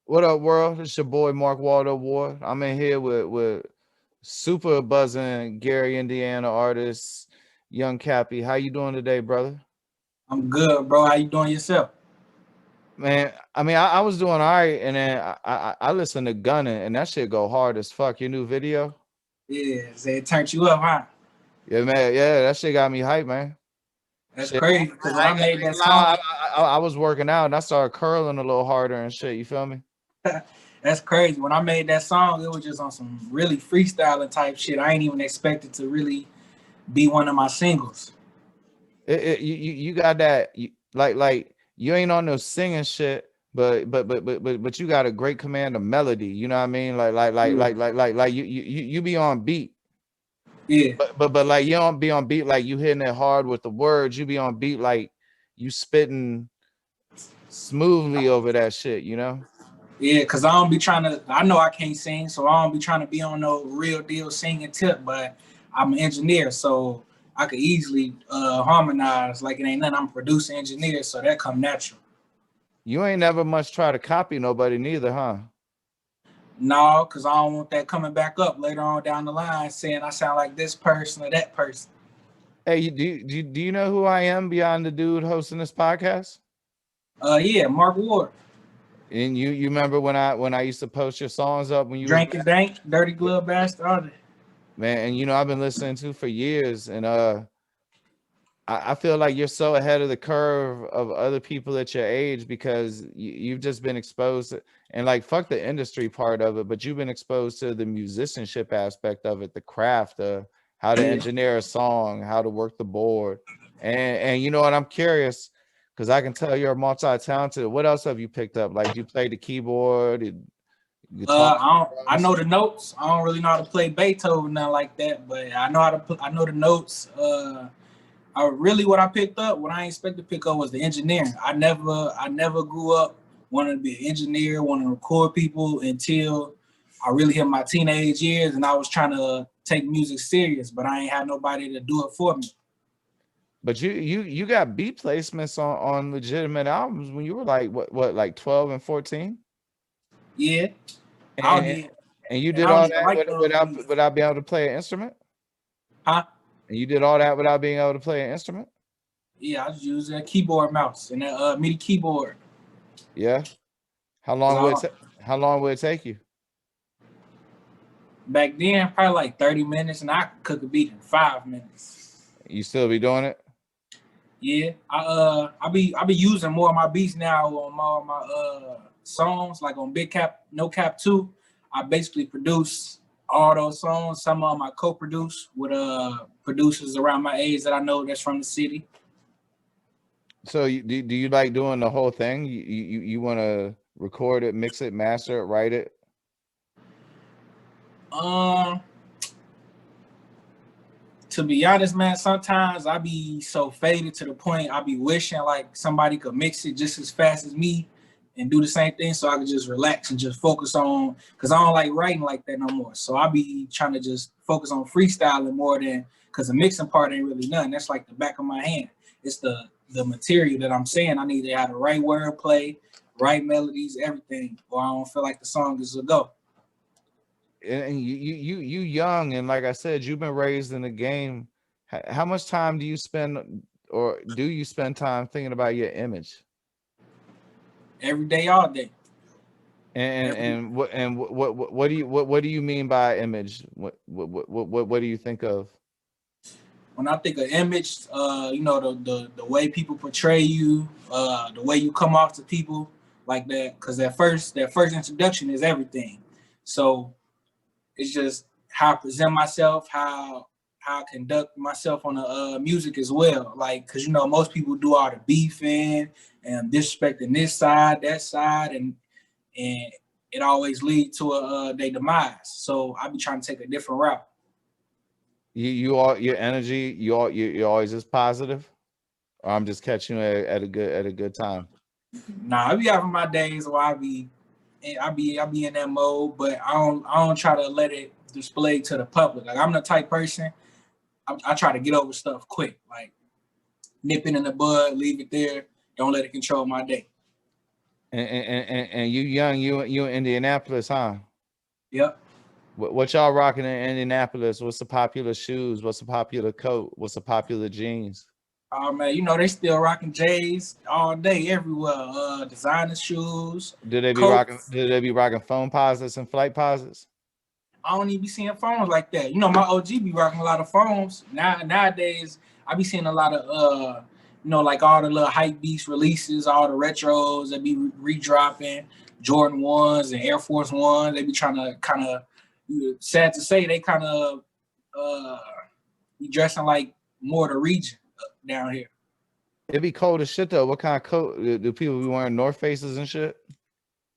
What up, world? It's your boy Mark Waldo Ward. I'm in here with super buzzing Gary, Indiana artist, Young Kappy. How you doing today, brother? I'm good, bro. How you doing yourself? Man, I was doing all right, and then I listened to Gunna, and that shit go hard as fuck. Your new video, Yeah, say it turned you up, huh? yeah, man, yeah, that shit got me hyped, man. That's Shit, crazy. Cause when I I made ain't that gonna lie, song, I was working out, and I started curling a little harder and shit. You feel me? that's crazy. When I made that song, it was just on some really freestyling type shit. I ain't even expect it to really be one of my singles. You got that like you ain't on no singing shit, but you got a great command of melody. You know what I mean? Yeah, Like you be on beat, yeah, but like you don't be on beat like you hitting it hard with the words. You be on beat like you spitting smoothly over that shit. You know? yeah. Cause I don't be trying to. I know I can't sing, so I don't be trying to be on no real deal singing tip. But I'm an engineer, so I could easily harmonize like it ain't nothing. I'm a producer engineer, so that come natural. You ain't never much try to copy nobody neither, huh? No, because I don't want that coming back up later on down the line saying I sound like this person or that person. Hey, do you know who I am beyond the dude hosting this podcast? Yeah, Mark Ward. And you remember when I used to post your songs up when you was Drink and Dank, Dirty Glove Bastard. All that. man, and I've been listening to for years, and I feel like you're so ahead of the curve of other people at your age because you've just been exposed to, and like fuck the industry part of it, but you've been exposed to the musicianship aspect of it, the craft, how to Yeah. engineer a song, how to work the board, and you know what, I'm curious because I can tell you're multi-talented. What else have you picked up? Like, do you play the keyboard, guitar, I drums? know the notes. I don't really know how to play Beethoven, nothing like that, but I know how to. I know the notes. I really what I picked up, what I ain't expect to pick up was the engineering. I never grew up wanting to be an engineer, wanting to record people until I really hit my teenage years, and I was trying to take music serious, but I ain't had nobody to do it for me. But you got beat placements on legitimate albums when you were like what like 12 and 14, Yeah, I don't and even, and you and did I don't all even that like those beats, without being able to play an instrument, huh? and you did all that without being able to play an instrument. Yeah, I just use a keyboard mouse and a MIDI keyboard. Yeah. How Cause long would I how long would it take you? back then probably like 30 minutes, and I could cook a beat in 5 minutes. You still be doing it? Yeah, I be using more of my beats now on my songs, like on Big Cap, No Cap 2. I basically produce all those songs. Some of them I co-produce with producers around my age that I know that's from the city. So do you like doing the whole thing? You want to record it, mix it, master it, write it? Um, to be honest, man, sometimes I be so faded to the point I be wishing like somebody could mix it just as fast as me and do the same thing so I could just relax and just focus on because I don't like writing like that no more. So I be trying to just focus on freestyling more than because the mixing part ain't really nothing. That's like the back of my hand. It's the material that I'm saying. I need to have the right wordplay, right melodies, everything, or I don't feel like the song is a go. And you young, and like I said, you've been raised in the game. How much time do you spend, or do you spend time thinking about your image? Every day, all day. Every What do you mean by image? What do you think of? when I think of image, the way people portray you, the way you come off to people like that, because that first introduction is everything. So it's just how I present myself, how I conduct myself on the music as well. Like, cause most people do all the beefing and disrespecting this side, that side, and it always leads to their demise. So I be trying to take a different route. You all your energy, you always is positive. Or I'm just catching you at a good time. Nah, I be having my days where I be in that mode, but I don't try to let it display to the public. Like I'm the type person I try to get over stuff quick, like nip it in the bud, leave it there, don't let it control my day. And you young, you in Indianapolis, huh? Yep. What y'all rocking in Indianapolis? What's the popular shoes? What's the popular coat? What's the popular jeans? Oh man, you know they still rocking J's all day everywhere. Designer shoes, coats. Do they be rocking phone posits and flight posits? I don't even be seeing phones like that. You know, my OG be rocking a lot of phones. Nowadays, I be seeing a lot of like all the little hype beast releases, all the retros that be re-dropping, Jordan ones and Air Force ones. They be trying to kind of, sad to say, they kind of be dressing like more the region down here. It be cold as shit though. What kind of coat do people be wearing? North Faces and shit.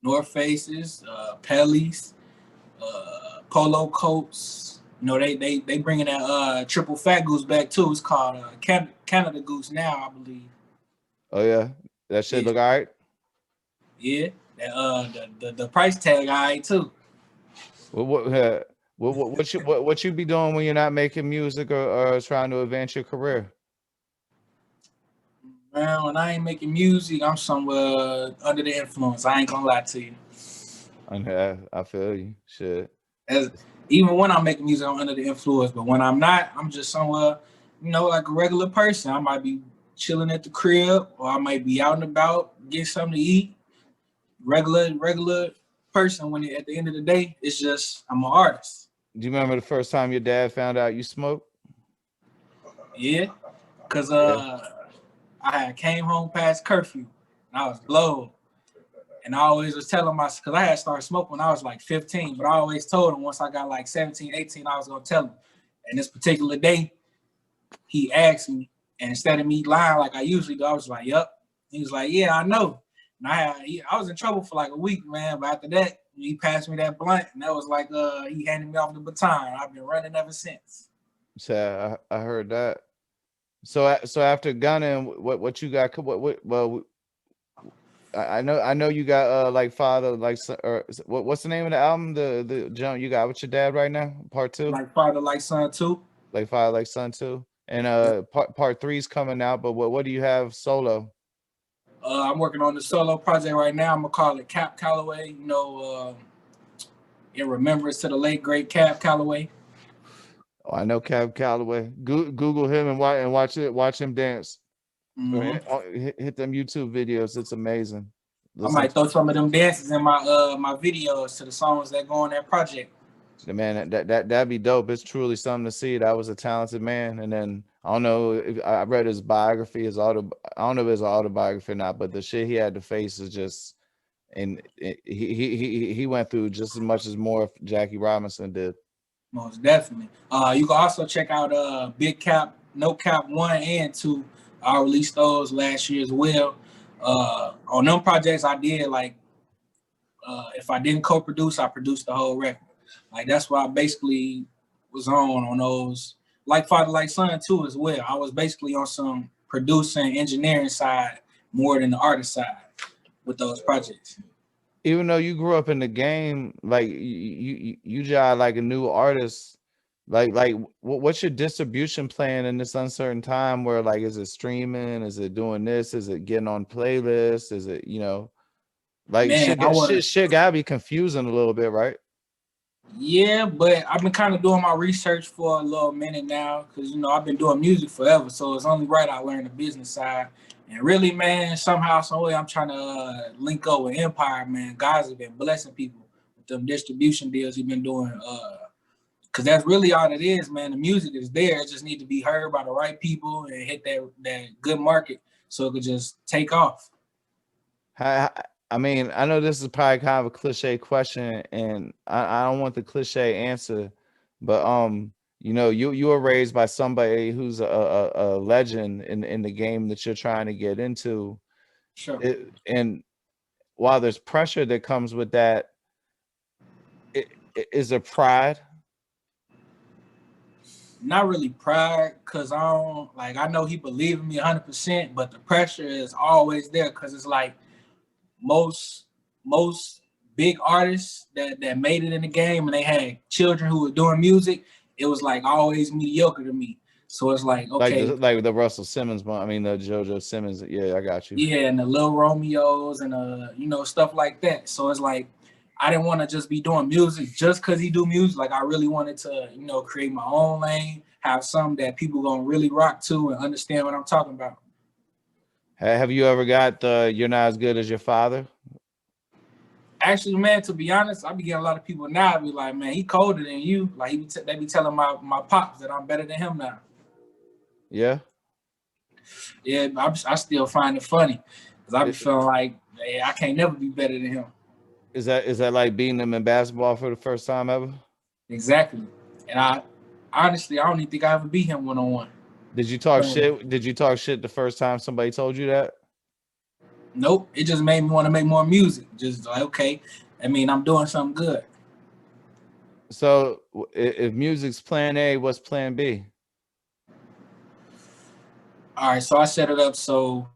North Faces, Pellies, polo coats. You know, they bringing that triple fat goose back too. It's called Canada Goose now, I believe. Oh yeah, that shit Yeah, look all right. yeah. The price tag, all right too. What you be doing when you're not making music or trying to advance your career? Man, when I ain't making music, I'm somewhere under the influence. I ain't gonna lie to you. I feel you. Shit. As even when I'm making music, I'm under the influence. But when I'm not, I'm just somewhere, like a regular person. I might be chilling at the crib, or I might be out and about, get something to eat. Regular person. When at the end of the day, it's just I'm an artist. Do you remember the first time your dad found out you smoked? Yeah, cause Yeah. I had came home past curfew, and I was blowed. And I always was telling myself, because I had started smoking when I was like 15, but I always told him once I got like 17, 18, I was going to tell him. And this particular day, he asked me, and instead of me lying like I usually do, I was like, yup. He was like, yeah, I know. And I was in trouble for like a week, man. But after that, he passed me that blunt, and that was like he handed me off the baton. I've been running ever since. So I heard that. So after gunning, what you got? Well, I know you got like father like or what's the name of the album? The jump you got with your dad right now, part two, Like father, like son too. like father like son two, and Yep. part three's coming out. But what do you have solo? I'm working on the solo project right now. I'm gonna call it Cap Calloway. In remembrance to the late great Cap Calloway. Oh, I know Cab Calloway. Google him and watch him dance. Or Mm-hmm. hit them YouTube videos. It's amazing. I Listen might to throw some of them dances in my videos to the songs that go on that project. the man. That'd be dope. It's truly something to see. That was a talented man. And then I don't know if I read his biography, I don't know if it's an autobiography or not, but the shit he had to face is just and he went through just as much as more Jackie Robinson did. Most definitely. You can also check out Big Cap, No Cap 1 and 2. I released those last year as well. On them projects I did like if I didn't co-produce, I produced the whole record. Like that's what I basically was on those. Like Father Like Son too as well. I was basically on some producing engineering side more than the artist side with those projects. Even though you grew up in the game, like you jive like a new artist. Like what's your distribution plan in this uncertain time? Where like is it streaming? Is it doing this? Is it getting on playlists? Is it like Man, I was shit gotta be confusing a little bit, right? yeah, but I've been kind of doing my research for a little minute now because I've been doing music forever, so it's only right I learned the business side. And really, man, somehow, some way, I'm trying to link up with Empire, man. Guys have been blessing people with them distribution deals he's been doing. Because that's really all it is, man. The music is there; it just need to be heard by the right people and hit that good market so it could just take off. I mean, I know this is probably kind of a cliche question, and I don't want the cliche answer, but you were raised by somebody who's a legend in the game that you're trying to get into. Sure. And while there's pressure that comes with that, is there pride? Not really pride, cause I don't like. I know he believed in me 100%, but the pressure is always there, cause it's like most big artists that made it in the game and they had children who were doing music. It was like always mediocre to me. So it's like, okay, like the Russell Simmons one. I mean the JoJo Simmons. Yeah, I got you. yeah, and the Lil Romeos and you know, stuff like that. So it's like I didn't want to just be doing music just because he do music. Like I really wanted to, you know, create my own lane, have something that people gonna really rock to and understand what I'm talking about. Have you ever got the "You're not as good as your father"? Actually, man, to be honest, I be getting a lot of people now be like, man, he colder than you. Like they be telling my pops that I'm better than him now. Yeah. Yeah, I still find it funny because I be feeling like, hey, I can't never be better than him. Is that like beating them in basketball for the first time ever? Exactly. And I honestly, I don't even think I ever beat him 1-on-1. Did you talk Um, shit? Did you talk shit the first time somebody told you that? nope. It just made me want to make more music. Just like, okay, I mean, I'm doing something good. So if music's plan A, what's plan B? All right, so I set it up so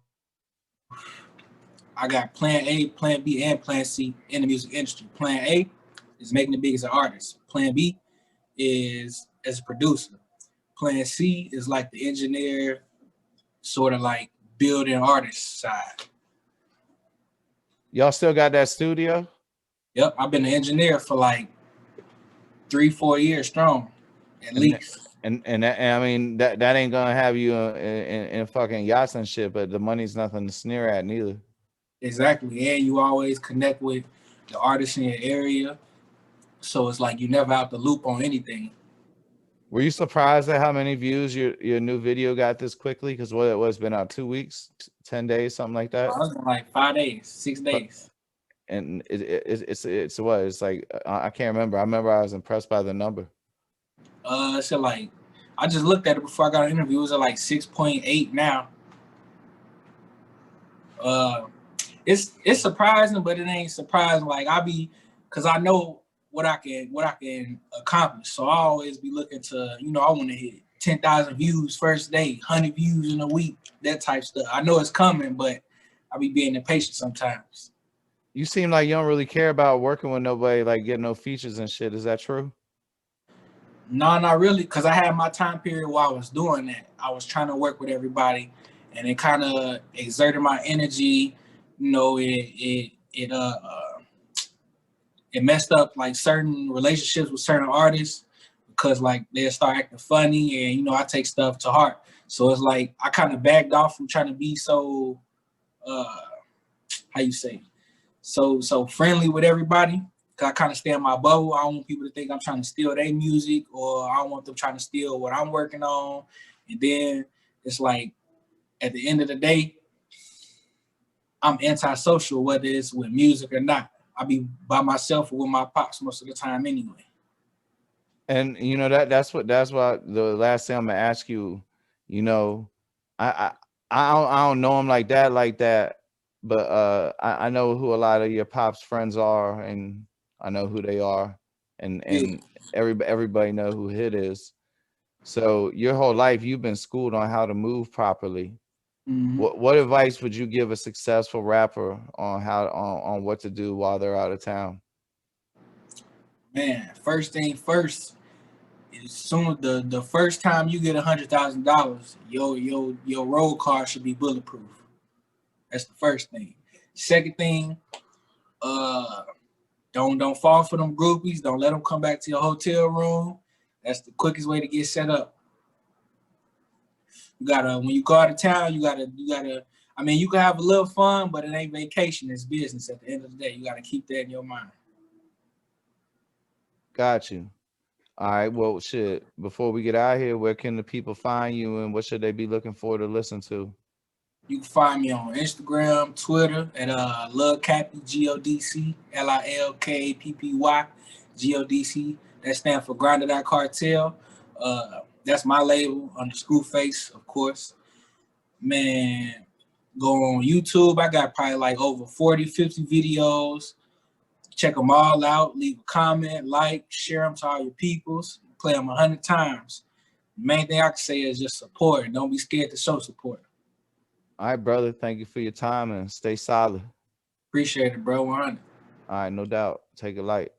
I got plan A, plan B, and plan C in the music industry. Plan A is making it big as an artist. Plan B is as a producer. Plan C is like the engineer, sort of like building artist side. Y'all still got that studio? Yep, I've been an engineer for like 3-4 years strong, at And least. and I mean that ain't gonna have you in fucking yachts and shit, but the money's nothing to sneer at neither. Exactly. And you always connect with the artists in your area. So it's like you never out the loop on anything. Were you surprised at how many views your new video got this quickly? Because what it was been out 2 weeks, 10 days, something like I that. was in like 5 days, 6 days. And it's what it's like. I can't remember. I remember I was impressed by the number. So like I just looked at it before I got an interview. It was at like 6.8 now. Uh it's surprising, but it ain't surprising. Like I be cause I know what I can accomplish. So I always be looking to, you know, I want to hit 10,000 views first day, 100 views in a week, that type stuff. I know it's coming, but I be being impatient sometimes. You seem like you don't really care about working with nobody, like getting no features and shit. Is that true? No, not really, because I had my time period while I was doing that. I was trying to work with everybody, and it kind of exerted my energy. You know, it messed up like certain relationships with certain artists because like they start acting funny, and you know I take stuff to heart. So it's like I kind of backed off from trying to be so uh how you say so friendly with everybody. Cause I kind of stay in my bubble. I don't want people to think I'm trying to steal their music, or I don't want them trying to steal what I'm working on. And then it's like at the end of the day, I'm antisocial, whether it's with music or not. I be by myself or with my pops most of the time anyway. And you know that's why the last thing I'm gonna ask you. You know, I I don't know him like that, but I know who a lot of your pops friends are, and I know who they are, Yeah. and everybody know who Hit is. So your whole life you've been schooled on how to move properly. Mm-hmm. What advice would you give a successful rapper on how on what to do while they're out of town? Man, first thing first, as soon the first time you get $100,000, your road car should be bulletproof. That's the first thing. Second thing, uh, don't fall for them groupies. Don't let them come back to your hotel room. That's the quickest way to get set up. You gotta when you go out of town, you gotta. I mean, you can have a little fun, but it ain't vacation. It's business. At the end of the day, you gotta keep that in your mind. Got you. All right. Well, shit. Before we get out of here, where can the people find you, and what should they be looking for to listen to? You can find me on Instagram, Twitter at Lil Kappy, GODC, LILKAPPY, GODC. That stands for Grinded Out Cartel. That's my label under Skrewface, of course. Man, go on YouTube. I got probably like over 40, 50 videos. Check them all out. Leave a comment, like, share them to all your peoples. Play them 100 times. The main thing I can say is just support. Don't be scared to show support. All right, brother. Thank you for your time and stay solid. Appreciate it, bro. 100. All right, no doubt. Take it light.